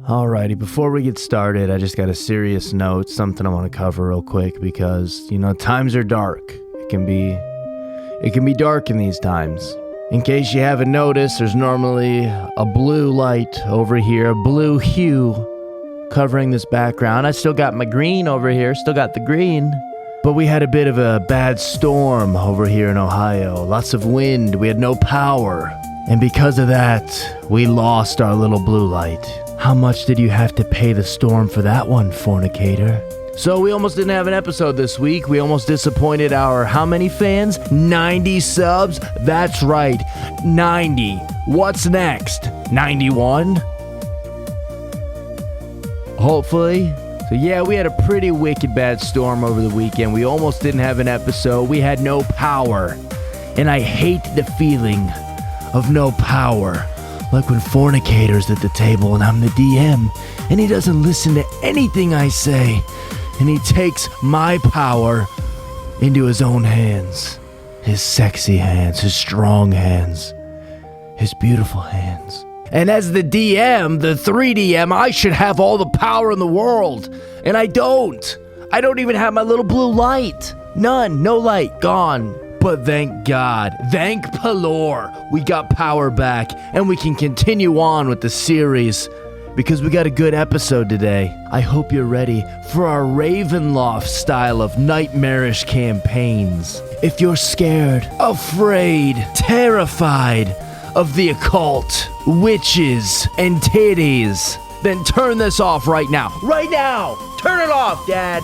Alrighty, before we get started, I just got a serious note, something I want to cover real quick because, times are dark. It can be dark in these times. In case you haven't noticed, there's normally a blue light over here, a blue hue covering this background. I still got my green over here, still got the green. But we had a bit of a bad storm over here in Ohio. Lots of wind, we had no power. And because of that, we lost our little blue light. How much did you have to pay the storm for that one, fornicator? So we almost didn't have an episode this week. We almost disappointed our how many fans? 90 subs? That's right, 90. What's next? 91? Hopefully. So yeah, we had a pretty wicked bad storm over the weekend. We almost didn't have an episode. We had no power. And I hate the feeling of no power. Like when fornicator's at the table and I'm the DM and he doesn't listen to anything I say and he takes my power into his own hands. His sexy hands, his strong hands, his beautiful hands. And as the DM, the 3DM, I should have all the power in the world. And I don't. I don't even have my little blue light. None. No light. Gone. But thank God, thank Pelor, we got power back and we can continue on with the series because we got a good episode today. I hope you're ready for our Ravenloft style of nightmarish campaigns. If you're scared, afraid, terrified of the occult, witches, and titties, then turn this off right now. Right now! Turn it off, Dad!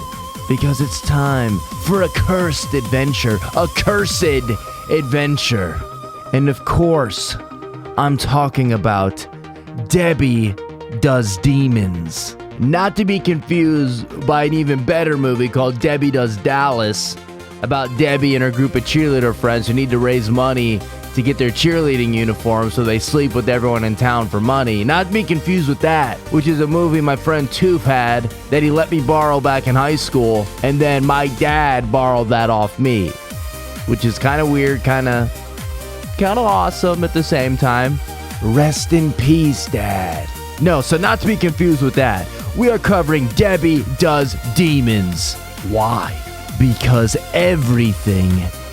Because it's time for a cursed adventure. A cursed adventure. And of course, I'm talking about Debbie Does Demons. Not to be confused by an even better movie called Debbie Does Dallas, about Debbie and her group of cheerleader friends who need to raise money to get their cheerleading uniforms so they sleep with everyone in town for money. Not to be confused with that, which is a movie my friend Toof had that he let me borrow back in high school, and then my dad borrowed that off me, which is kind of weird, kind of awesome at the same time. Rest in peace, Dad. No, so not to be confused with that. We are covering Debbie Does Demons. Why? Because everything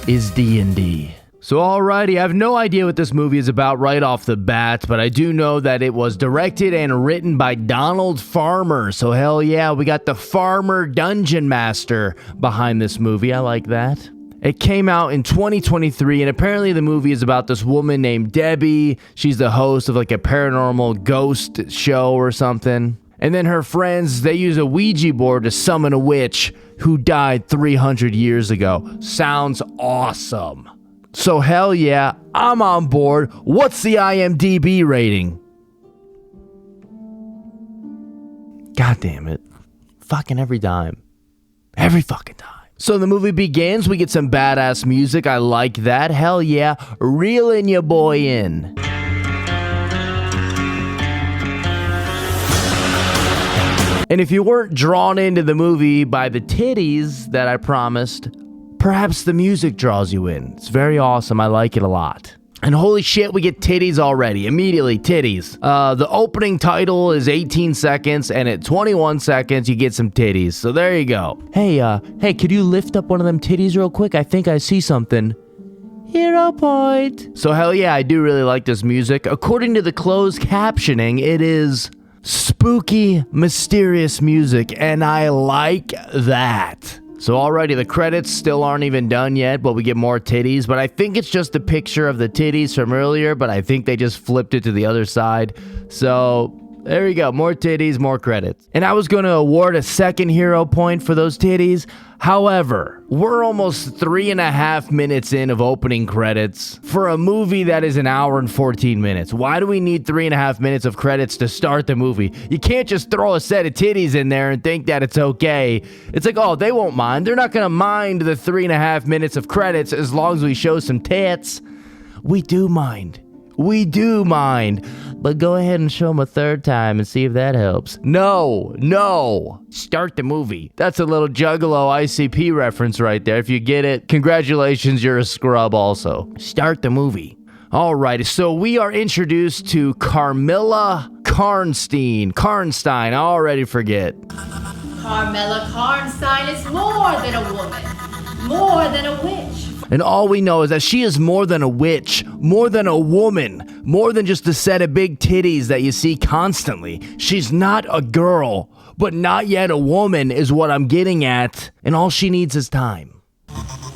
is D&D. So alrighty, I have no idea what this movie is about right off the bat, but I do know that it was directed and written by Donald Farmer. So hell yeah, we got the Farmer Dungeon Master behind this movie. I like that. It came out in 2023, and apparently the movie is about this woman named Debbie. She's the host of like a paranormal ghost show or something. And then her friends, they use a Ouija board to summon a witch who died 300 years ago. Sounds awesome. So hell yeah, I'm on board. What's the IMDb rating? God damn it. Fucking every time. Every fucking time. So the movie begins, we get some badass music, I like that. Hell yeah, reeling your boy in. And if you weren't drawn into the movie by the titties that I promised, perhaps the music draws you in. It's very awesome. I like it a lot. And holy shit, we get titties already. Immediately, titties. The opening title is 18 seconds, and at 21 seconds, you get some titties. So there you go. Hey, could you lift up one of them titties real quick? I think I see something. Hero point. So hell yeah, I do really like this music. According to the closed captioning, it is spooky, mysterious music, and I like that. So already the credits still aren't even done yet, but we get more titties. But I think it's just a picture of the titties from earlier, but I think they just flipped it to the other side. So there you go, more titties, more credits. And I was going to award a second hero point for those titties. However, we're almost 3.5 minutes in of opening credits for a movie that is an hour and 14 minutes. Why do we need 3.5 minutes of credits to start the movie? You can't just throw a set of titties in there and think that it's okay. It's like, oh, they won't mind. They're not going to mind the 3.5 minutes of credits as long as we show some tits. We do mind. We do mind. But go ahead and show them a third time and see if that helps. No. Start the movie. That's a little Juggalo ICP reference right there. If you get it, congratulations, you're a scrub also. Start the movie. Alrighty, so we are introduced to Carmilla Karnstein. I already forget. Carmilla Karnstein is more than a woman, more than a witch. And all we know is that she is more than a witch, more than a woman, more than just a set of big titties that you see constantly. She's not a girl, but not yet a woman is what I'm getting at, and all she needs is time.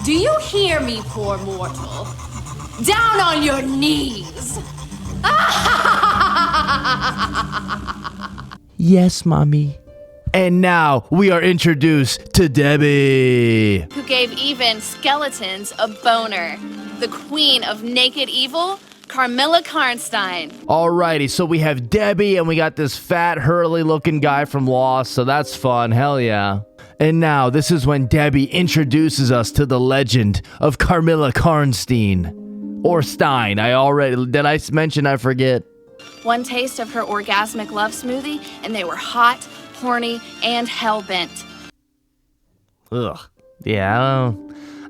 Do you hear me, poor mortal? Down on your knees! Yes, Mommy. And now we are introduced to Debbie, who gave even skeletons a boner. The queen of naked evil, Carmilla Karnstein. Alrighty, so we have Debbie and we got this fat, hurley looking guy from Lost, so that's fun, hell yeah. And now this is when Debbie introduces us to the legend of Carmilla Karnstein. Or Stein, did I mention I forget? One taste of her orgasmic love smoothie and they were hot, horny, and hell-bent. Ugh. Yeah,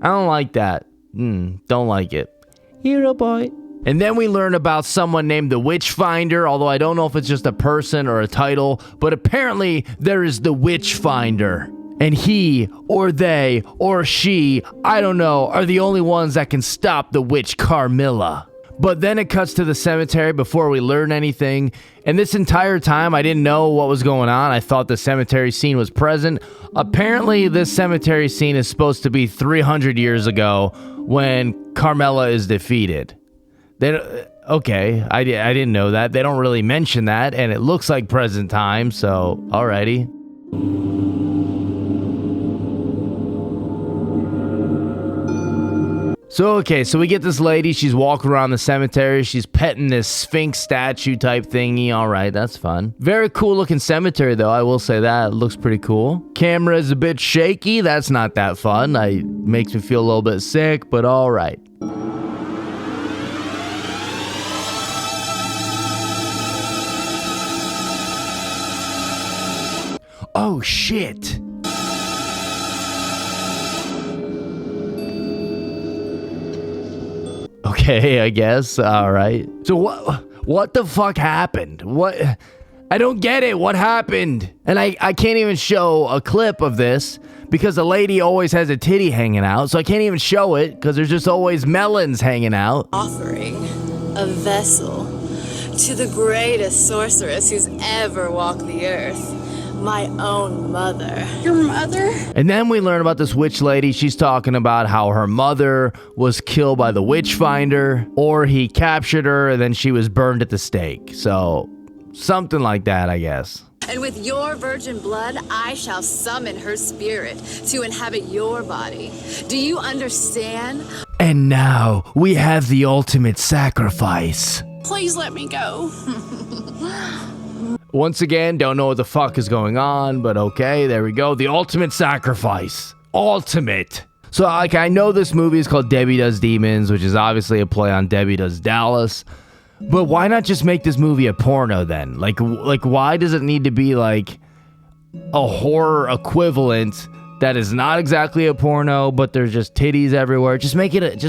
I don't like that. Don't like it. Hero boy. And then we learn about someone named the Witchfinder, although I don't know if it's just a person or a title, but apparently there is the Witchfinder. And he, or they, or she, I don't know, are the only ones that can stop the witch Carmilla. But then it cuts to the cemetery before we learn anything, and this entire time I didn't know what was going on. I thought the cemetery scene was present. Apparently this cemetery scene is supposed to be 300 years ago when Carmilla is defeated. Okay, I didn't know that. They don't really mention that, and it looks like present time, so alrighty. So we get this lady, she's walking around the cemetery, she's petting this Sphinx statue type thingy, alright, that's fun. Very cool looking cemetery though, I will say that, it looks pretty cool. Camera is a bit shaky, that's not that fun, it makes me feel a little bit sick, but alright. Oh shit! Okay, I guess. All right. So what the fuck happened? What? I don't get it. What happened? And I can't even show a clip of this because the lady always has a titty hanging out. So I can't even show it because there's just always melons hanging out. Offering a vessel to the greatest sorceress who's ever walked the earth. My own mother. Your mother? And then we learn about this witch lady. She's talking about how her mother was killed by the Witchfinder, or he captured her and then she was burned at the stake. So, something like that, I guess. And with your virgin blood, I shall summon her spirit to inhabit your body. Do you understand? And now, we have the ultimate sacrifice. Please let me go. Once again, don't know what the fuck is going on, but okay, there we go. The ultimate sacrifice. Ultimate. So, I know this movie is called Debbie Does Demons, which is obviously a play on Debbie Does Dallas. But why not just make this movie a porno then? Like why does it need to be like a horror equivalent that is not exactly a porno, but there's just titties everywhere? Just make it,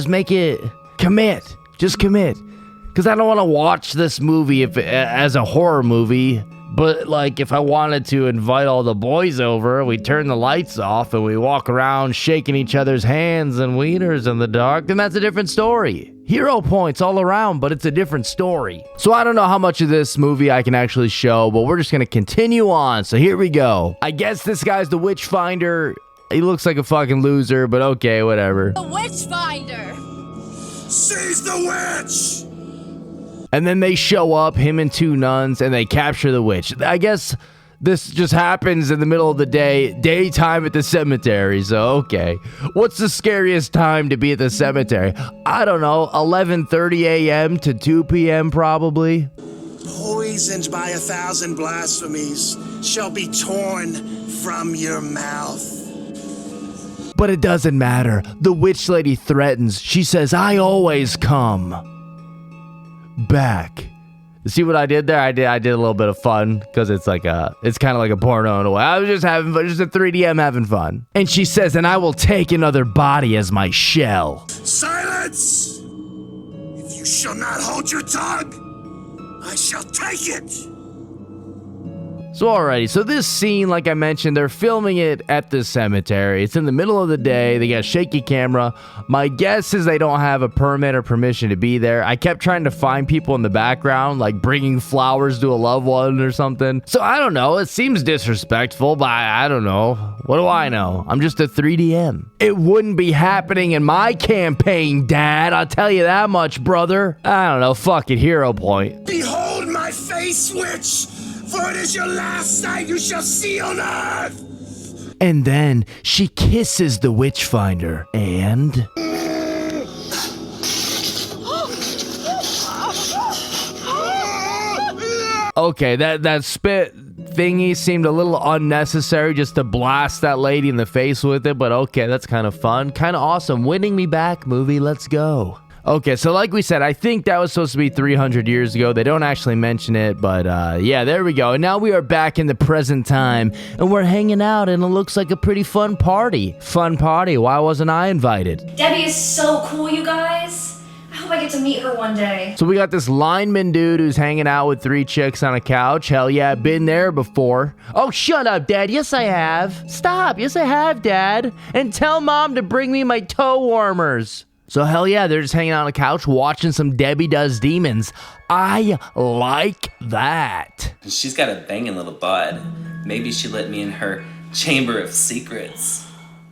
commit. Just commit. Because I don't want to watch this movie as a horror movie, but like if I wanted to invite all the boys over, we turn the lights off and we walk around shaking each other's hands and wieners in the dark, then that's a different story. Hero points all around, but it's a different story. So I don't know how much of this movie I can actually show, but we're just going to continue on. So here we go. I guess this guy's the Witchfinder. He looks like a fucking loser, but okay, whatever. The Witchfinder! Seize the witch! And then they show up, him and two nuns, and they capture the witch. I guess this just happens in the middle of the day, daytime at the cemetery, so okay. What's the scariest time to be at the cemetery? I don't know, 11:30 a.m. to 2 p.m. probably? Poisoned by 1,000 blasphemies shall be torn from your mouth. But it doesn't matter. The witch lady threatens. She says, I always come back. See what I did there? I did a little bit of fun because it's kind of like a porno in a way. I was just having fun, just a 3DM having fun. And she says, and I will take another body as my shell. Silence! If you You shall not hold your tongue. I shall take it. So alrighty, so this scene, like I mentioned, they're filming it at the cemetery. It's in the middle of the day. They got a shaky camera. My guess is they don't have a permit or permission to be there. I kept trying to find people in the background, like bringing flowers to a loved one or something. So I don't know. It seems disrespectful, but I don't know. What do I know? I'm just a 3DM. It wouldn't be happening in my campaign, Dad. I'll tell you that much, brother. I don't know. Fuck it. Hero point. Behold my face, witch, for it is your last sight you shall see on earth. And then she kisses the witchfinder and... Okay, that spit thingy seemed a little unnecessary just to blast that lady in the face with it, but okay, that's kind of fun. Kind of awesome. Winning me back, movie. Let's go. Okay, so like we said, I think that was supposed to be 300 years ago. They don't actually mention it, but yeah, there we go. And now we are back in the present time, and we're hanging out, and it looks like a pretty fun party. Fun party. Why wasn't I invited? Debbie is so cool, you guys. I hope I get to meet her one day. So we got this lineman dude who's hanging out with 3 chicks on a couch. Hell yeah, been there before. Oh, shut up, Dad. Yes, I have. Stop. Yes, I have, Dad. And tell Mom to bring me my toe warmers. So hell yeah, they're just hanging out on a couch watching some Debbie Does Demons. I like that. She's got a banging little bud. Maybe she let me in her chamber of secrets.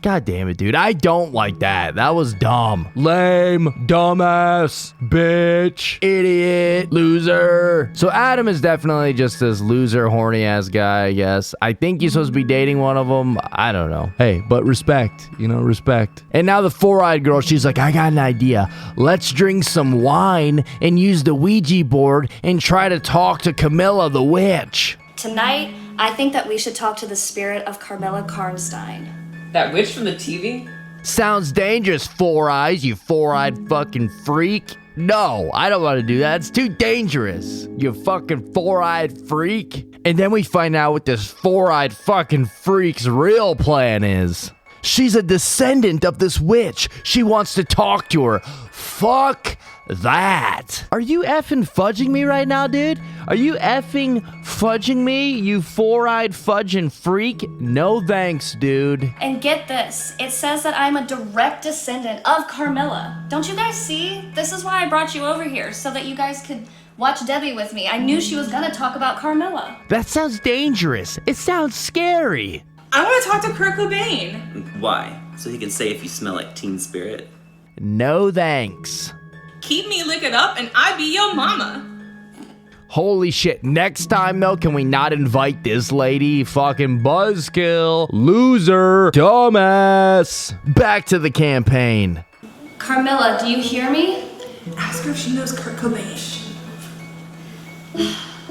God damn it, dude. I don't like that. That was dumb. Lame, dumbass, bitch, idiot, loser. So Adam is definitely just this loser, horny ass guy, I guess. I think he's supposed to be dating one of them. I don't know. Hey, but respect, respect. And now the 4-eyed girl, she's like, I got an idea. Let's drink some wine and use the Ouija board and try to talk to Camilla the witch. Tonight, I think that we should talk to the spirit of Carmilla Karnstein. That witch from the TV? Sounds dangerous, 4 Eyes, you 4-eyed fucking freak. No, I don't want to do that. It's too dangerous, you fucking 4-eyed freak. And then we find out what this 4-eyed fucking freak's real plan is. She's a descendant of this witch. She wants to talk to her. Fuck that. Are you effing fudging me right now, dude? Are you effing fudging me, you 4-eyed fudging freak? No thanks, dude. And get this, it says that I'm a direct descendant of Carmilla. Don't you guys see? This is why I brought you over here, so that you guys could watch Debbie with me. I knew she was gonna talk about Carmilla. That sounds dangerous. It sounds scary. I want to talk to Kurt Cobain. Why? So he can say if you smell like Teen Spirit? No thanks. Keep me licking up and I be your mama. Holy shit. Next time, though, can we not invite this lady? Fucking buzzkill. Loser. Dumbass. Back to the campaign. Carmilla, do you hear me? Ask her if she knows Kurt Cobain.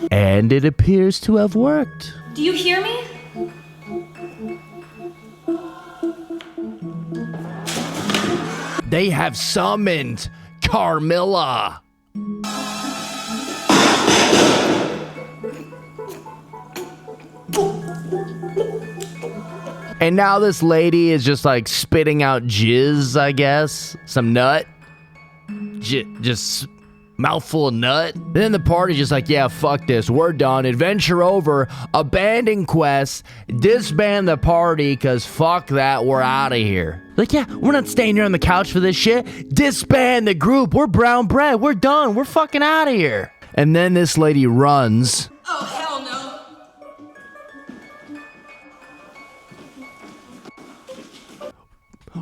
And it appears to have worked. Do you hear me? They have summoned Carmilla. And now this lady is just like spitting out jizz, I guess. Some nut. Just mouthful of nut. Then the party's just like, yeah, fuck this. We're done. Adventure over. Abandon quests. Disband the party, because fuck that. We're out of here. Like, yeah, we're not staying here on the couch for this shit. Disband the group. We're brown bread. We're done. We're fucking out of here. And then this lady runs. Oh, hell no.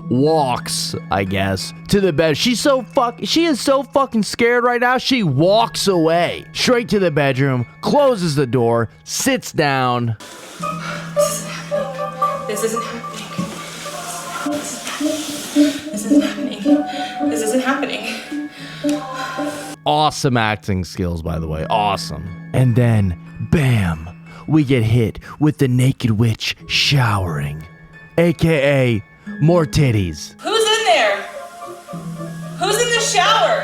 Walks, I guess, to the bed. She is so fucking scared right now. She walks away straight to the bedroom, closes the door, sits down. This isn't happening. This isn't happening. This isn't happening. Awesome acting skills, by the way. Awesome. And then, bam, we get hit with the naked witch showering, aka more titties. Who's in there? Who's in the shower?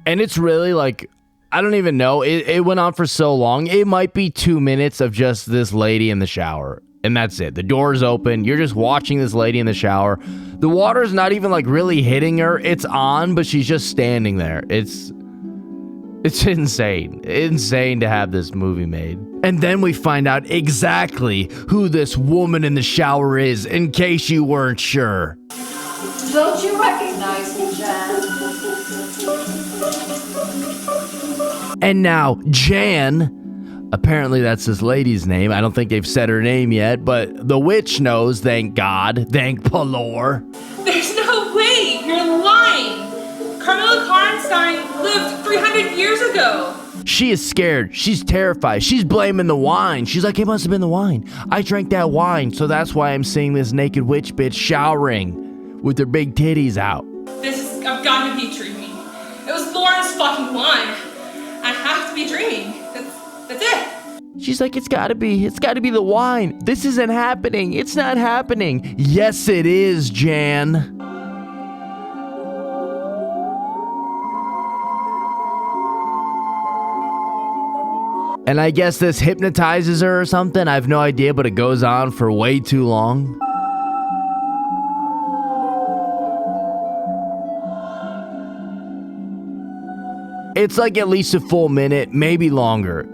And it's really like, I don't even know. It went on for so long. It might be 2 minutes of just this lady in the shower. And that's it. The door's open. You're just watching this lady in the shower. The water's not even like really hitting her. It's on, but she's just standing there. It's insane. Insane to have this movie made. And then we find out exactly who this woman in the shower is, in case you weren't sure. Don't you recognize me, Jan? And now, Jan, apparently that's this lady's name. I don't think they've said her name yet, but the witch knows, thank God. Thank Palor. There's no way! You're lying! Carmilla Karnstein lived 300 years ago! She is scared. She's terrified. She's blaming the wine. She's like, it must have been the wine. I drank that wine, so that's why I'm seeing this naked witch bitch showering with her big titties out. I've got to be dreaming. It was Lauren's fucking wine. I have to be dreaming. That's it. She's like, it's gotta be the wine. This isn't happening. It's not happening. Yes, it is, Jan. And I guess this hypnotizes her or something. I have no idea, but it goes on for way too long. It's like at least a full minute, maybe longer.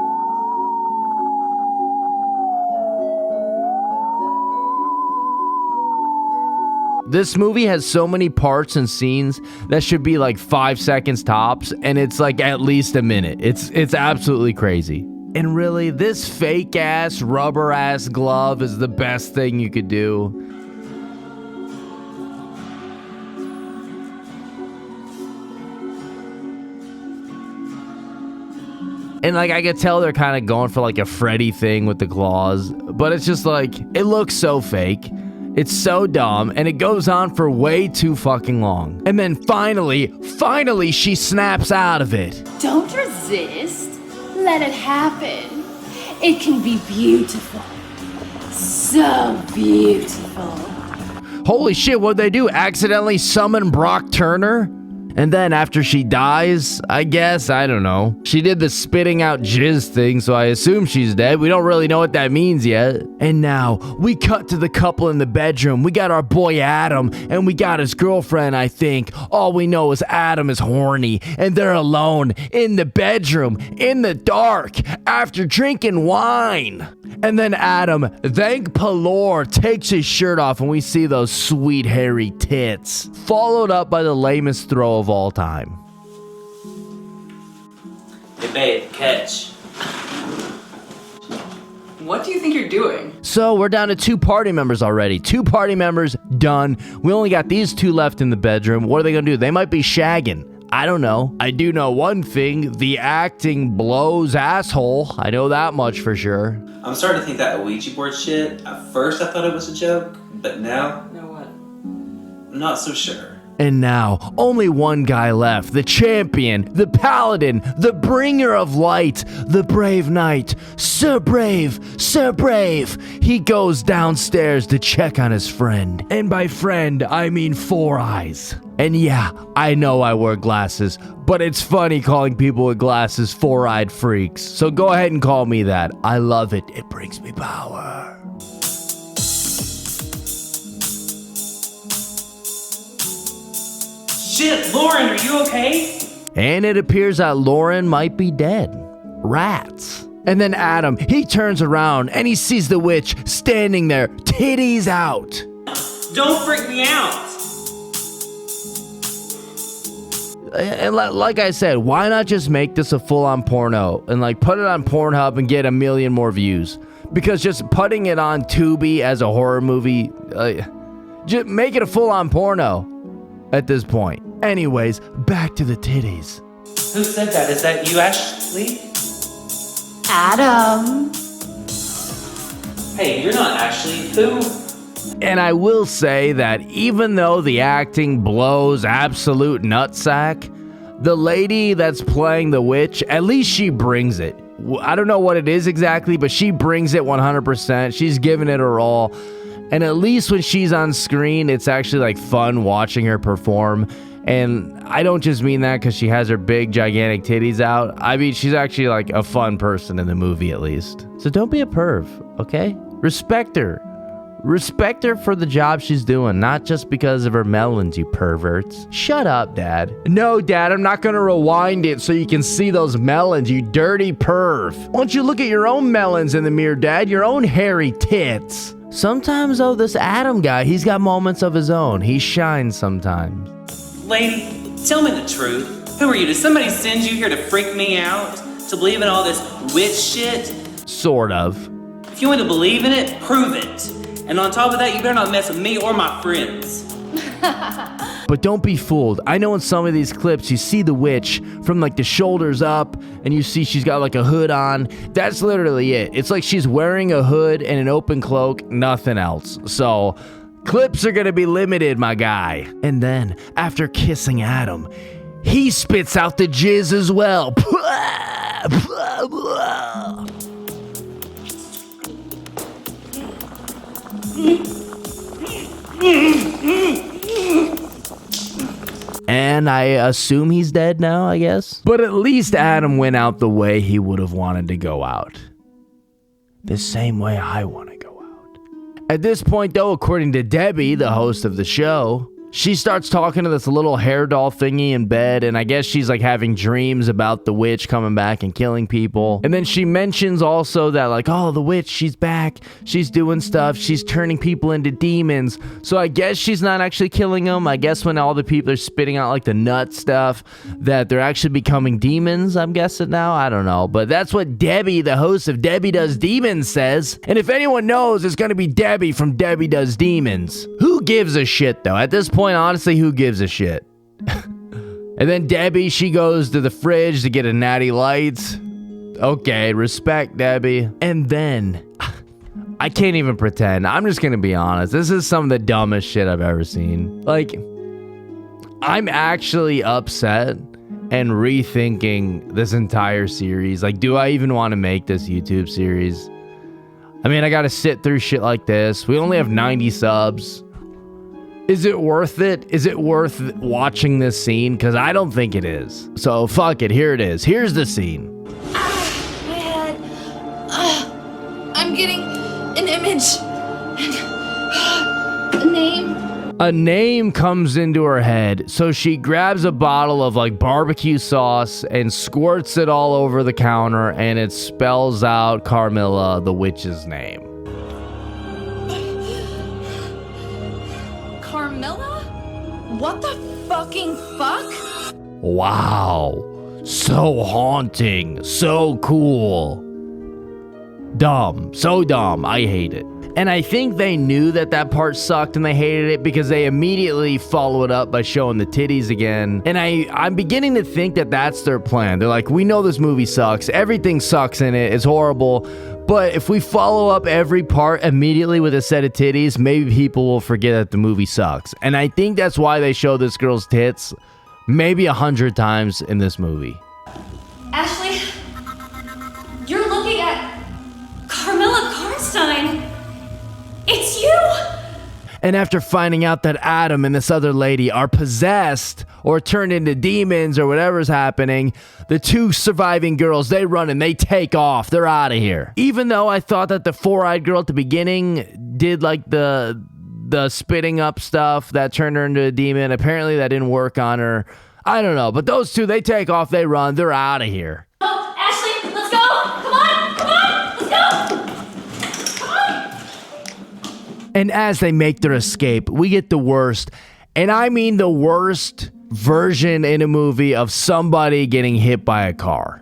This movie has so many parts and scenes that should be like 5 seconds tops, and it's like at least a minute. It's absolutely crazy. And really, this fake ass, rubber ass glove is the best thing you could do. And like, I could tell they're kind of going for like a Freddy thing with the claws, but it's just like, it looks so fake. It's so dumb, and it goes on for way too fucking long. And then finally, she snaps out of it. Don't resist. Let it happen. It can be beautiful. So beautiful. Holy shit, what'd they do? Accidentally summon Brock Turner? And then after she dies, I guess, I don't know. She did the spitting out jizz thing, so I assume she's dead. We don't really know what that means yet. And now, we cut to the couple in the bedroom. We got our boy Adam, and we got his girlfriend, I think. All we know is Adam is horny, and they're alone in the bedroom, in the dark, after drinking wine. And then Adam, thank Palor, takes his shirt off, and we see those sweet hairy tits. Followed up by the lamest throw of all time. Hey babe, catch. What do you think you're doing? So we're down to 2 party members already. 2 party members, done. We only got these 2 left in the bedroom. What are they gonna do? They might be shagging. I don't know. I do know one thing. The acting blows asshole. I know that much for sure. I'm starting to think that Ouija board shit, at first I thought it was a joke, but now, Know what? I'm not so sure. And now, only one guy left. The champion, the paladin, the bringer of light, the brave knight. Sir Brave, Sir Brave. He goes downstairs to check on his friend. And by friend, I mean 4 eyes. And yeah, I know I wear glasses, but it's funny calling people with glasses 4-eyed freaks. So go ahead and call me that. I love it. It brings me power. Shit, Lauren, are you okay? And it appears that Lauren might be dead. Rats. And then Adam, he turns around and he sees the witch standing there, titties out. Don't freak me out. And like I said, why not just make this a full-on porno and like put it on Pornhub and get 1 million more views? Because just putting it on Tubi as a horror movie, just make it a full-on porno at this point. Anyways, back to the titties. Who said that? Is that you, Ashley? Adam. Hey, you're not Ashley. Who? And I will say that even though the acting blows absolute nutsack, the lady that's playing the witch, at least she brings it. I don't know what it is exactly, but she brings it 100%. She's giving it her all. And at least when she's on screen, it's actually like fun watching her perform. And I don't just mean that because she has her big, gigantic titties out. I mean, she's actually like a fun person in the movie at least. So don't be a perv, okay? Respect her. Respect her for the job she's doing, not just because of her melons, you perverts. Shut up, Dad. No, Dad, I'm not gonna rewind it so you can see those melons, you dirty perv. Why don't you look at your own melons in the mirror, Dad? Your own hairy tits. Sometimes, though, this Adam guy, he's got moments of his own. He shines sometimes. Lady, tell me the truth. Who are you? Did somebody send you here to freak me out? To believe in all this witch shit? Sort of. If you want to believe in it, prove it. And on top of that, you better not mess with me or my friends. But don't be fooled. I know in some of these clips, you see the witch from like the shoulders up, and you see she's got like a hood on. That's literally it. It's like she's wearing a hood and an open cloak, nothing else. So clips are gonna be limited, my guy. And then, after kissing Adam, he spits out the jizz as well. And I assume he's dead now, I guess. But at least Adam went out the way he would have wanted to go out. The same way I want to go out. At this point, though, according to Debbie, the host of the show, she starts talking to this little hair doll thingy in bed, and I guess she's like having dreams about the witch coming back and killing people. And then she mentions also that like, oh, the witch, she's back, she's doing stuff, she's turning people into demons. So I guess she's not actually killing them. I guess when all the people are spitting out like the nut stuff, that they're actually becoming demons, I'm guessing now. I don't know. But that's what Debbie, the host of Debbie Does Demons, says. And if anyone knows, it's gonna be Debbie from Debbie Does Demons. Who gives a shit, though? At this point, honestly, who gives a shit? And then Debbie, she goes to the fridge to get a Natty Lights. Okay, respect, Debbie. And then, I can't even pretend. I'm just gonna be honest. This is some of the dumbest shit I've ever seen. Like, I'm actually upset and rethinking this entire series. Like, do I even want to make this YouTube series? I mean, I gotta sit through shit like this. We only have 90 subs. Is it worth it? Is it worth watching this scene? Because I don't think it is. So fuck it, here it is. Here's the scene. My head. I'm getting an image. A name. A name comes into her head, so she grabs a bottle of like barbecue sauce and squirts it all over the counter, and it spells out Carmilla, the witch's name. Carmilla? What the fucking fuck? Wow. So haunting. So cool. Dumb. So dumb. I hate it. And I think they knew that that part sucked and they hated it because they immediately follow it up by showing the titties again. And I'm beginning to think that that's their plan. They're like, we know this movie sucks. Everything sucks in it. It's horrible. But if we follow up every part immediately with a set of titties, maybe people will forget that the movie sucks. And I think that's why they show this girl's tits maybe 100 times in this movie. Ashley, you're looking at Carmilla Karnstein. It's you! And after finding out that Adam and this other lady are possessed or turned into demons or whatever's happening, the two surviving girls, they run and they take off. They're out of here. Even though I thought that the four-eyed girl at the beginning did like the spitting up stuff that turned her into a demon. Apparently that didn't work on her. I don't know. But those two, they take off, they run, they're out of here. Oh, Ashley, let's go! Come on! Come on! Let's go! And as they make their escape, we get the worst, and I mean the worst version in a movie of somebody getting hit by a car.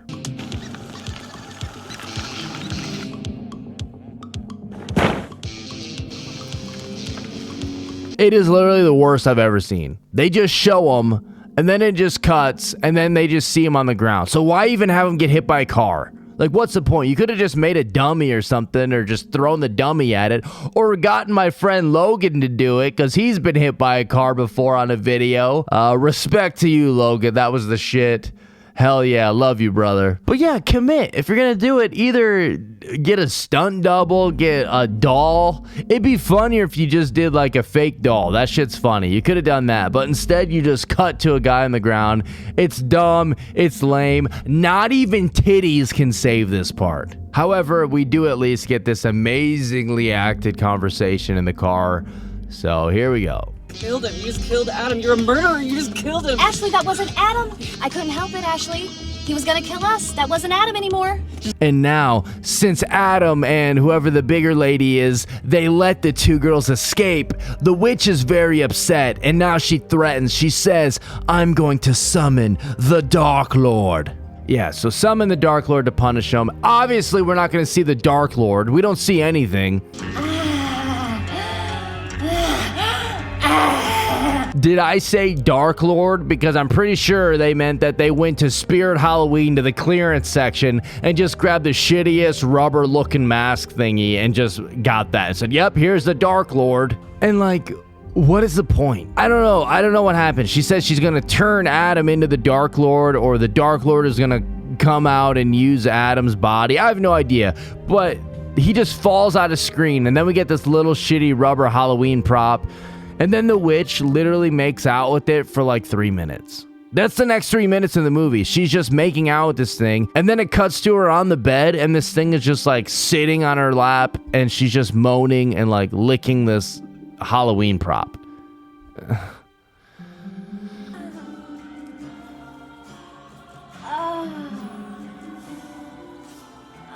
It is literally the worst I've ever seen. They just show them, and then it just cuts, and then they just see him on the ground. So why even have him get hit by a car? Like, what's the point? You could have just made a dummy or something, or just thrown the dummy at it, or gotten my friend Logan to do it, because he's been hit by a car before on a video. Respect to you, Logan. That was the shit. Hell yeah, love you, brother. But yeah, commit. If you're gonna do it, either get a stunt double, get a doll. It'd be funnier if you just did like a fake doll. That shit's funny. You could have done that, but instead you just cut to a guy on the ground. It's dumb. It's lame. Not even titties can save this part. However, we do at least get this amazingly acted conversation in the car. So here we go. Killed him. You just killed Adam. You're a murderer. You just killed him. Ashley, that wasn't Adam. I couldn't help it, Ashley. He was gonna kill us. That wasn't Adam anymore. And now, since Adam and whoever the bigger lady is, they let the two girls escape, the witch is very upset, and now she threatens. She says, I'm going to summon the Dark Lord. Yeah, so summon the Dark Lord to punish him. Obviously, we're not going to see the Dark Lord. We don't see anything. Did I say Dark Lord? Because I'm pretty sure they meant that they went to Spirit Halloween to the clearance section and just grabbed the shittiest rubber looking mask thingy and just got that and said, yep, here's the Dark Lord. And like, what is the point? I don't know. I don't know what happened. She says she's going to turn Adam into the Dark Lord, or the Dark Lord is going to come out and use Adam's body. I have no idea. But he just falls out of screen, and then we get this little shitty rubber Halloween prop. And then the witch literally makes out with it for like 3 minutes. That's the next 3 minutes of the movie. She's just making out with this thing. And then it cuts to her on the bed, and this thing is just like sitting on her lap, and she's just moaning and like licking this Halloween prop.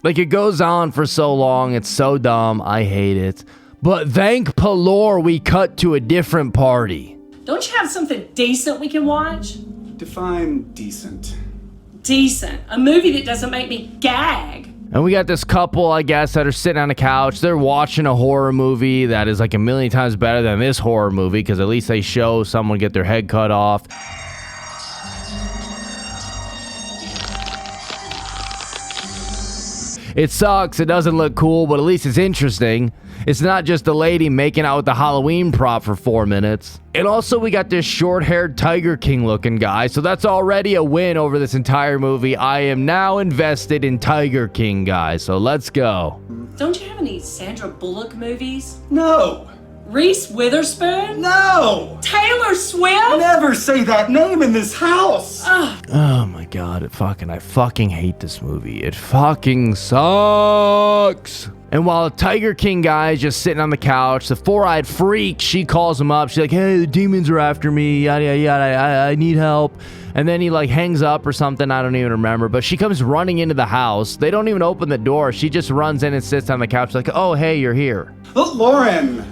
Like, it goes on for so long. It's so dumb. I hate it. But thank Palor, we cut to a different party. Don't you have something decent we can watch? Define decent. Decent. A movie that doesn't make me gag. And we got this couple, I guess, that are sitting on a couch. They're watching a horror movie that is like a million times better than this horror movie, because at least they show someone get their head cut off. It sucks. It doesn't look cool, but at least it's interesting. It's not just a lady making out with the Halloween prop for 4 minutes. And also, we got this short-haired Tiger King looking guy, so that's already a win over this entire movie. I am now invested in Tiger King, guys, so let's go. Don't you have any Sandra Bullock movies? No. Reese Witherspoon? No. Taylor Swift? Never say that name in this house. Oh my god, I fucking hate this movie. It fucking sucks. And while the Tiger King guy is just sitting on the couch, the four-eyed freak, she calls him up. She's like, hey, the demons are after me, yada, yada, yada, I need help. And then he like hangs up or something, I don't even remember. But she comes running into the house. They don't even open the door. She just runs in and sits on the couch like, oh, hey, you're here. Oh, Lauren.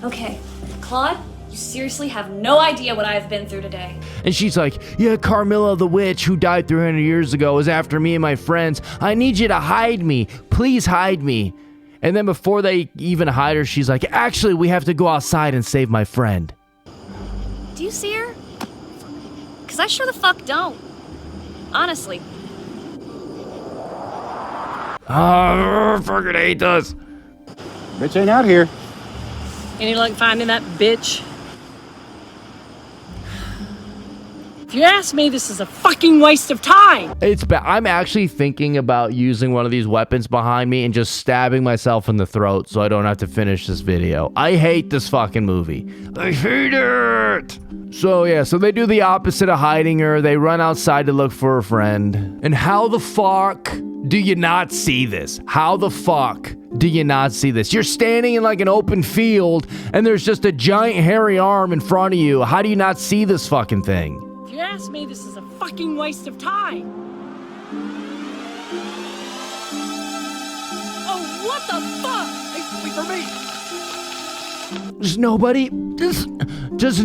Okay, Claude, you seriously have no idea what I've been through today. And she's like, yeah, Carmilla the witch who died 300 years ago is after me and my friends. I need you to hide me. Please hide me. And then before they even hide her, she's like, actually, we have to go outside and save my friend. Do you see her? Because I sure the fuck don't. Honestly. I fucking hate this. Bitch ain't out here. Any luck finding that bitch? If you ask me, this is a fucking waste of time. It's bad. I'm actually thinking about using one of these weapons behind me and just stabbing myself in the throat so I don't have to finish this video. I hate this fucking movie. I hate it. So yeah, so they do the opposite of hiding her. They run outside to look for a friend. And how the fuck do you not see this? How the fuck do you not see this? You're standing in like an open field and there's just a giant hairy arm in front of you. How do you not see this fucking thing? If you ask me, this is a fucking waste of time. Oh, what the fuck? Hey, wait for me. Does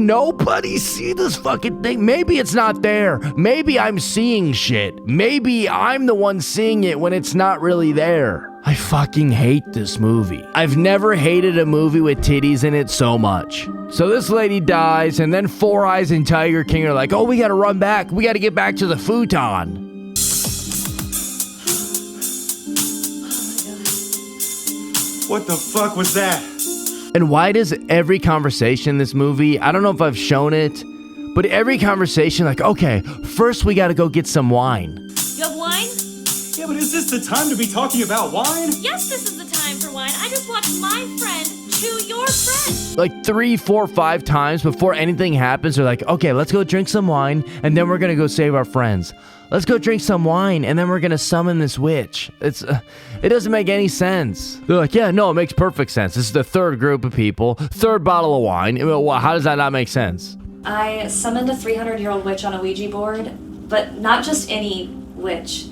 nobody see this fucking thing? Maybe it's not there. Maybe I'm seeing shit. Maybe I'm the one seeing it when it's not really there. I fucking hate this movie. I've never hated a movie with titties in it so much. So this lady dies, and then Four Eyes and Tiger King are like, oh, we gotta run back. We gotta get back to the futon. What the fuck was that? And why does every conversation in this movie, I don't know if I've shown it, But every conversation, like, okay, first we gotta go get some wine. You have wine? Yeah, but is this the time to be talking about wine? Yes, this is the time for wine. I just watched my friend chew your friend. Like 3, 4, 5 times before anything happens, they're like, okay, let's go drink some wine, and then we're gonna go save our friends. Let's go drink some wine, and then we're gonna summon this witch. It doesn't make any sense. They're like, yeah, no, it makes perfect sense. This is the third group of people, third bottle of wine. How does that not make sense? I summoned a 300-year-old witch on a Ouija board, but not just any witch.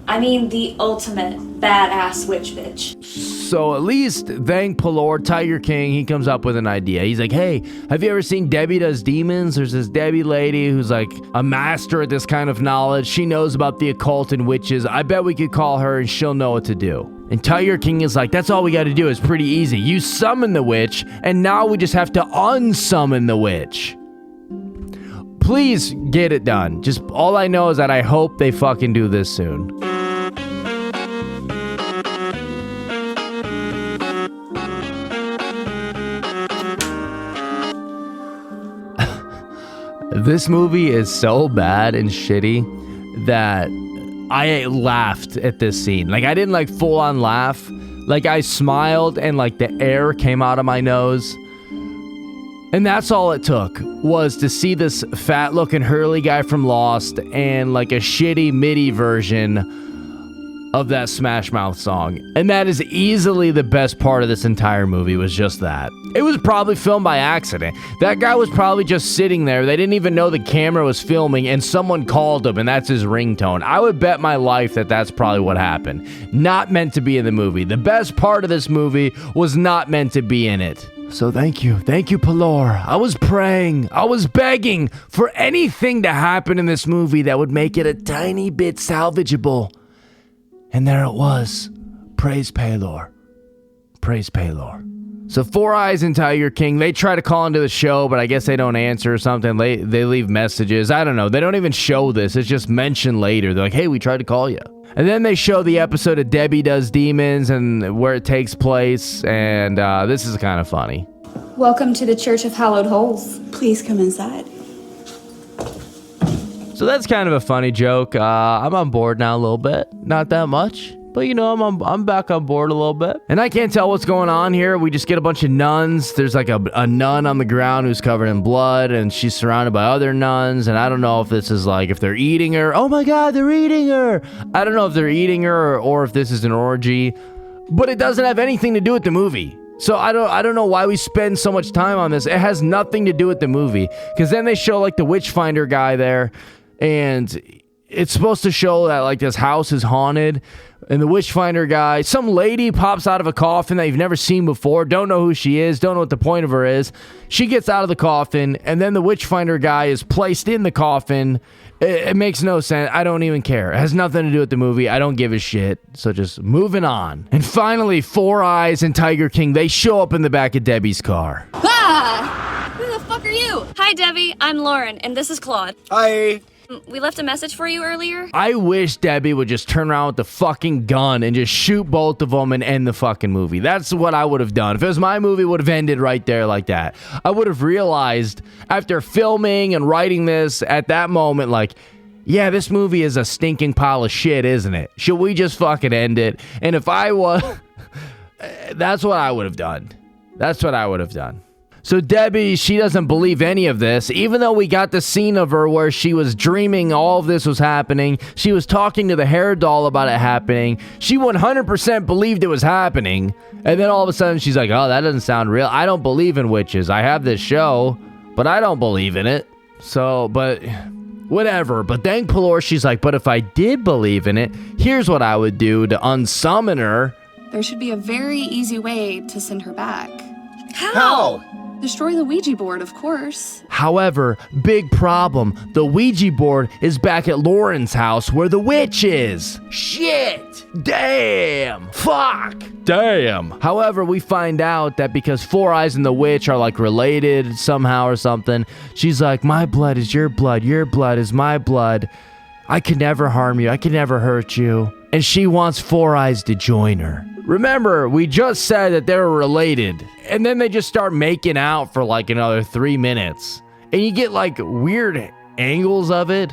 I mean the ultimate badass witch bitch. So at least, thank Pelor, Tiger King, he comes up with an idea. He's like, hey, have you ever seen Debbie Does Demons? There's this Debbie lady who's like a master at this kind of knowledge. She knows about the occult and witches. I bet we could call her and she'll know what to do. And Tiger King is like, that's all we got to do. It's pretty easy. You summon the witch, and now we just have to unsummon the witch. Please get it done. Just all I know is that I hope they fucking do this soon. This movie is so bad and shitty that I laughed at this scene. Like, I didn't like full on laugh. Like, I smiled and like the air came out of my nose. And that's all it took, was to see this fat looking Hurley guy from Lost and like a shitty MIDI version of that Smash Mouth song. And that is easily the best part of this entire movie, was just that. It was probably filmed by accident. That guy was probably just sitting there. They didn't even know the camera was filming, and someone called him, and that's his ringtone. I would bet my life that that's probably what happened. Not meant to be in the movie. The best part of this movie was not meant to be in it. So thank you, Pelor. I was praying, I was begging for anything to happen in this movie that would make it a tiny bit salvageable. And there it was. Praise Pelor. Praise Pelor. So Four Eyes and Tiger King, they try to call into the show, but I guess they don't answer or something. They leave messages. I don't know. They don't even show this. It's just mentioned later. They're like, hey, we tried to call you. And then they show the episode of Debbie Does Demons and where it takes place. And this is kind of funny. Welcome to the Church of Hallowed Holes. Please come inside. So that's kind of a funny joke. I'm on board now a little bit. Not that much. But, you know, I'm back on board a little bit. And I can't tell what's going on here. We just get a bunch of nuns. There's like a nun on the ground who's covered in blood, and she's surrounded by other nuns. And I don't know if this is like, if they're eating her. Oh my God, they're eating her. I don't know if they're eating her or if this is an orgy. But it doesn't have anything to do with the movie. So I don't know why we spend so much time on this. It has nothing to do with the movie. Because then they show like the witchfinder guy there. And it's supposed to show that like this house is haunted. And the witchfinder guy, some lady pops out of a coffin that you've never seen before. Don't know who she is. Don't know what the point of her is. She gets out of the coffin. And then the witchfinder guy is placed in the coffin. It makes no sense. I don't even care. It has nothing to do with the movie. I don't give a shit. So just moving on. And finally, Four Eyes and Tiger King, they show up in the back of Debbie's car. Ah! Who the fuck are you? Hi, Debbie. I'm Lauren, and this is Claude. Hi. We left a message for you earlier. I wish Debbie would just turn around with the fucking gun and just shoot both of them and end the fucking movie. That's what I would have done. If it was my movie, it would have ended right there like that. I would have realized after filming and writing this at that moment, like, yeah, this movie is a stinking pile of shit, isn't it? Should we just fucking end it? And if I was... that's what I would have done. That's what I would have done. So Debbie, she doesn't believe any of this, even though we got the scene of her where she was dreaming all of this was happening. She was talking to the hair doll about it happening. She 100% believed it was happening. And then all of a sudden she's like, oh, that doesn't sound real. I don't believe in witches. I have this show, but I don't believe in it. So, but whatever. But then Pelor, she's like, but if I did believe in it, here's what I would do to unsummon her. There should be a very easy way to send her back. How? Destroy the Ouija board, of course. However, big problem. The Ouija board is back at Lauren's house where the witch is. Shit. Damn. Fuck. Damn. However, we find out that because Four Eyes and the witch are like related somehow or something, she's like, my blood is your blood is my blood. I could never harm you. I could never hurt you. And she wants Four Eyes to join her. Remember, we just said that they were related. And then they just start making out for like another 3 minutes. and you get like weird angles of it.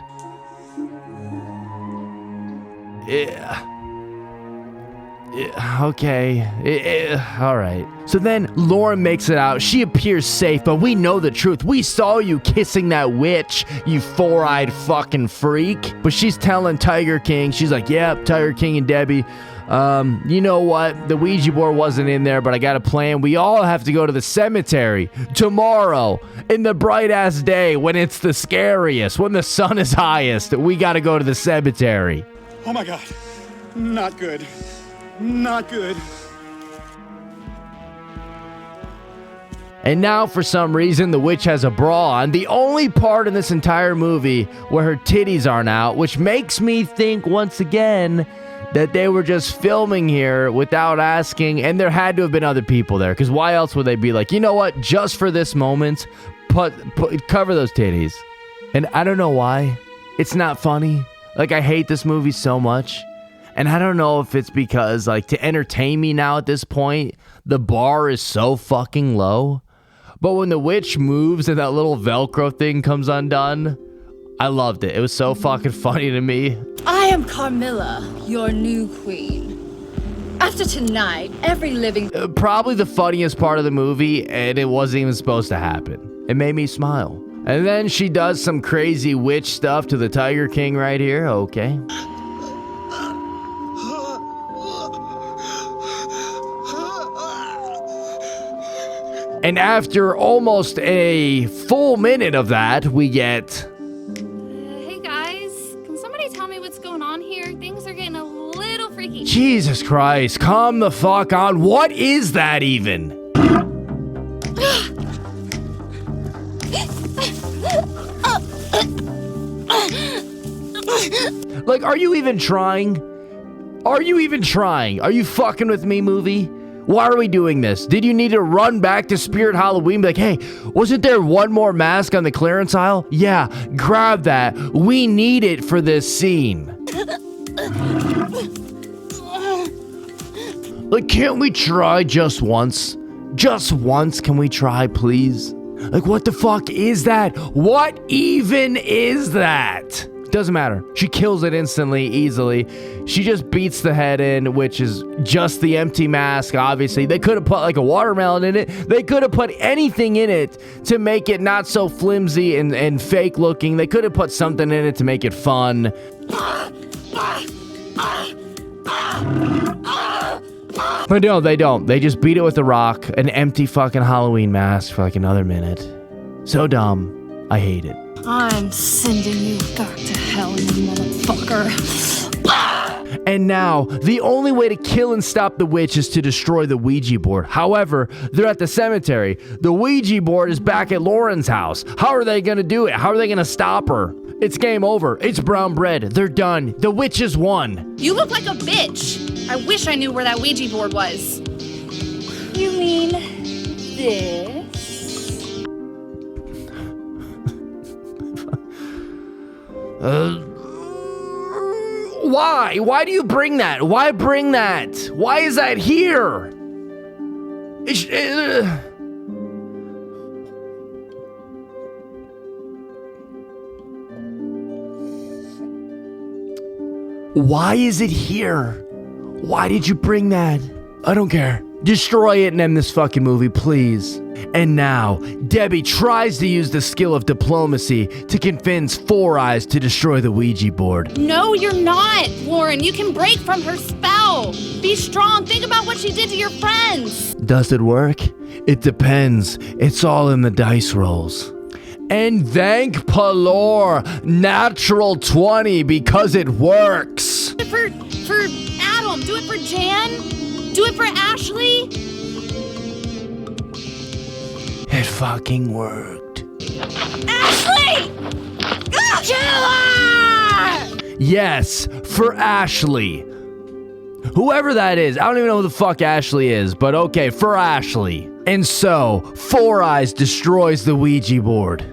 Okay. All right. So then Lauren makes it out. She appears safe, but we know the truth. We saw you kissing that witch, you four-eyed fucking freak. But she's telling Tiger King, she's like, yep, Tiger King and Debbie, you know what? The Ouija board wasn't in there, but I got a plan. We all have to go to the cemetery tomorrow in the bright-ass day when it's the scariest, when the sun is highest. We got to go to the cemetery. Oh my god. Not good. Not good. And now, for some reason, the witch has a bra on. The only part in this entire movie where her titties aren't out, which makes me think, once again, that they were just filming here without asking, and there had to have been other people there, because why else would they be like, you know what, just for this moment, cover those titties. And I don't know why. It's not funny. Like, I hate this movie so much. And I don't know if it's because, like, to entertain me now at this point, the bar is so fucking low. But when the witch moves and that little Velcro thing comes undone, I loved it. It was so fucking funny to me. I am Carmilla, your new queen. After tonight, every living... Probably the funniest part of the movie, and it wasn't even supposed to happen. It made me smile. And then she does some crazy witch stuff to the Tiger King right here. Okay. And after almost a full minute of that, we get... Hey guys, can somebody tell me what's going on here? Things are getting a little freaky. Jesus Christ, calm the fuck on. What is that even? Like, are you even trying? Are you even trying? Are you fucking with me, movie? Why are we doing this? Did you need to run back to Spirit Halloween and be like, hey, wasn't there one more mask on the clearance aisle? Yeah, grab that. We need it for this scene. Like, can't we try just once? Just once, can we try, please? Like, what the fuck is that? What even is that? Doesn't matter. She kills it instantly, easily. She just beats the head in, which is just the empty mask, obviously. They could have put like a watermelon in it. They could have put anything in it to make it not so flimsy and fake looking. They could have put something in it to make it fun. But no, they don't. They just beat it with a rock, an empty fucking Halloween mask for like another minute. So dumb. I hate it. I'm sending you back to hell, you motherfucker. And now, the only way to kill and stop the witch is to destroy the Ouija board. However, they're at the cemetery. The Ouija board is back at Lauren's house. How are they going to do it? How are they going to stop her? It's game over. It's brown bread. They're done. The witch has won. You look like a bitch. I wish I knew where that Ouija board was. You mean this? Why? Why do you bring that? Why bring that? Why is that here? Why is it here? Why did you bring that? I don't care. Destroy it and end this fucking movie, please. And now, Debbie tries to use the skill of diplomacy to convince Four Eyes to destroy the Ouija board. No, you're not, Lauren. You can break from her spell. Be strong. Think about what she did to your friends. Does it work? It depends. It's all in the dice rolls. And thank Palor, natural 20, because it works. Do it for Adam. Do it for Jan. Do it for Ashley. It fucking worked. Ashley! Kill her! Yes, for Ashley. Whoever that is, I don't even know who the fuck Ashley is, but okay, for Ashley. And so, Four Eyes destroys the Ouija board.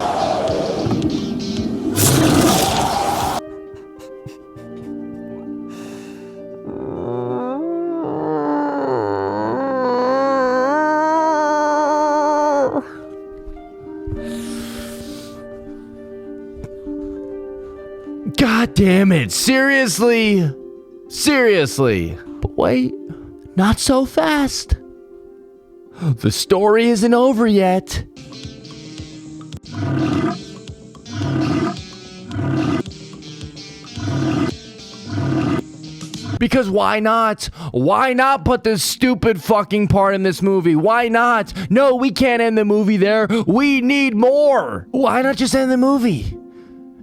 God damn it. Seriously? Seriously. But wait, not so fast. The story isn't over yet. Because why not? Why not put this stupid fucking part in this movie? Why not? No, we can't end the movie there. We need more. Why not just end the movie?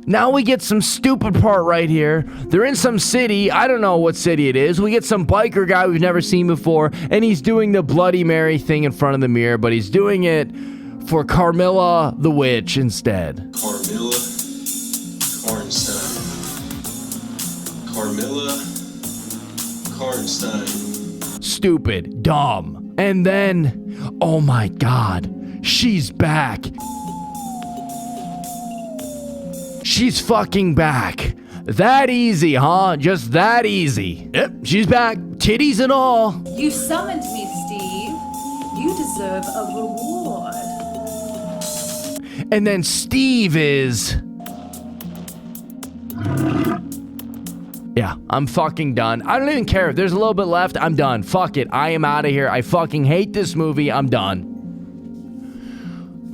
Now we get some stupid part right here. They're in some city. I don't know what city it is. We get some biker guy we've never seen before, and he's doing the Bloody Mary thing in front of the mirror, but he's doing it for Carmilla the Witch instead. Carmilla Karnstein. Carmilla Karnstein. Stupid. Dumb. And then, oh my god, she's back. She's fucking back. That easy, huh? Just that easy. Yep, she's back. Titties and all. You summoned me, Steve. You deserve a reward. And then Steve is... Yeah, I'm fucking done. I don't even care if there's a little bit left. I'm done. Fuck it. I am out of here. I fucking hate this movie. I'm done.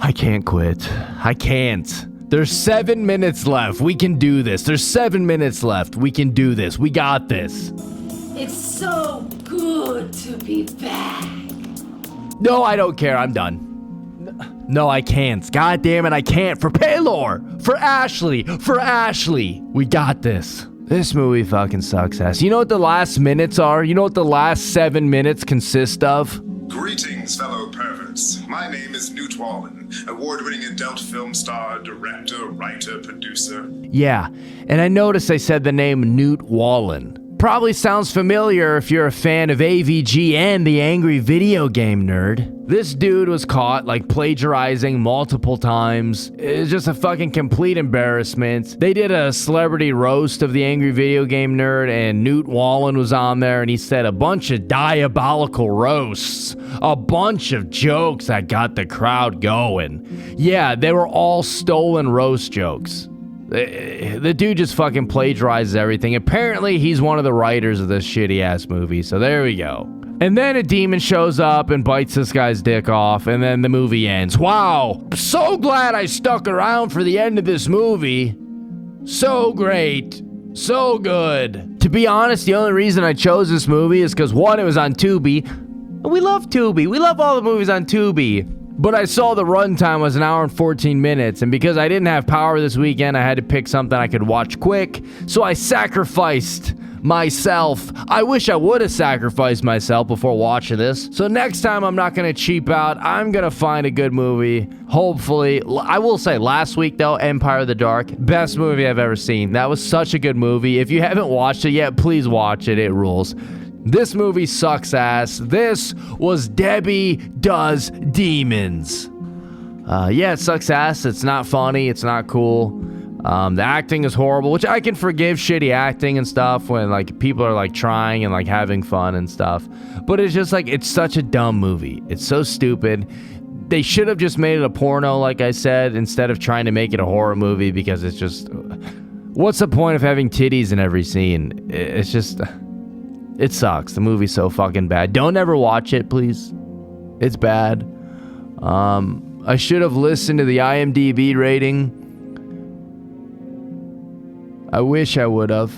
I can't quit. I can't. There's 7 minutes left. We can do this. There's 7 minutes left. We can do this. We got this. It's so good to be back. No, I don't care. I'm done. No, I can't. God damn it, I can't. For Paylor. For Ashley. For Ashley. We got this. This movie fucking sucks ass. You know what the last minutes are? You know what the last 7 minutes consist of? Greetings, fellow perverts. My name is Newt Wallen, award-winning adult film star, director, writer, producer. Yeah, and I noticed I said the name Newt Wallen. Probably sounds familiar if you're a fan of avgn, the angry video game nerd. This dude was caught, plagiarizing multiple times. It's just a fucking complete embarrassment. They did a celebrity roast of the angry video game nerd, and Newt Wallen was on there, and he said a bunch of diabolical roasts. A bunch of jokes that got the crowd going. Yeah, they were all stolen roast jokes. The dude just fucking plagiarizes everything. Apparently, he's one of the writers of this shitty-ass movie, so there we go. And then a demon shows up and bites this guy's dick off, and then the movie ends. Wow! So glad I stuck around for the end of this movie. So great. So good. To be honest, the only reason I chose this movie is because, one, it was on Tubi. We love Tubi. We love all the movies on Tubi. But I saw the runtime was 1 hour and 14 minutes, and because I didn't have power this weekend, I had to pick something I could watch quick, so I sacrificed myself. I wish I would have sacrificed myself before watching this. So next time, I'm not going to cheap out. I'm going to find a good movie, hopefully. I will say, last week, though, Empire of the Dark, best movie I've ever seen. That was such a good movie. If you haven't watched it yet, please watch it. It rules. This movie sucks ass. This was Debbie Does Demons. Yeah, it sucks ass. It's not funny. It's not cool. The acting is horrible, which I can forgive shitty acting and stuff when people are trying and having fun and stuff. But it's just it's such a dumb movie. It's so stupid. They should have just made it a porno, like I said, instead of trying to make it a horror movie, because it's just... What's the point of having titties in every scene? It's just... It sucks. The movie's so fucking bad. Don't ever watch it, please. It's bad. I should have listened to the IMDb rating. I wish I would have.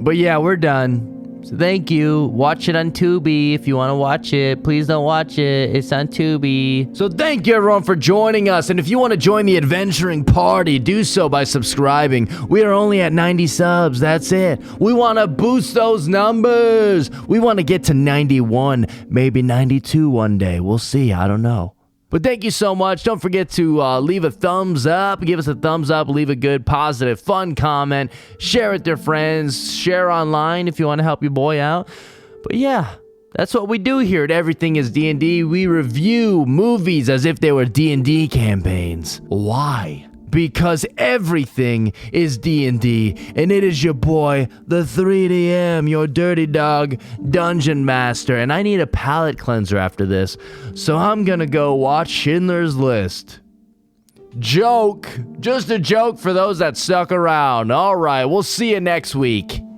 But yeah, we're done. So thank you. Watch it on Tubi if you want to watch it. Please don't watch it. It's on Tubi. So thank you everyone for joining us. And if you want to join the adventuring party, do so by subscribing. We are only at 90 subs. That's it. We want to boost those numbers. We want to get to 91, maybe 92 one day. We'll see. I don't know. But thank you so much. Don't forget to leave a thumbs up. Give us a thumbs up. Leave a good, positive, fun comment. Share it with your friends. Share online if you want to help your boy out. But yeah, that's what we do here at Everything Is D&D. We review movies as if they were D&D campaigns. Why? Because everything is D&D, and it is your boy, the 3DM, your dirty dog dungeon master, and I need a palate cleanser after this, so I'm gonna go watch Schindler's List. Joke. Just a joke for those that stuck around. All right, we'll see you next week.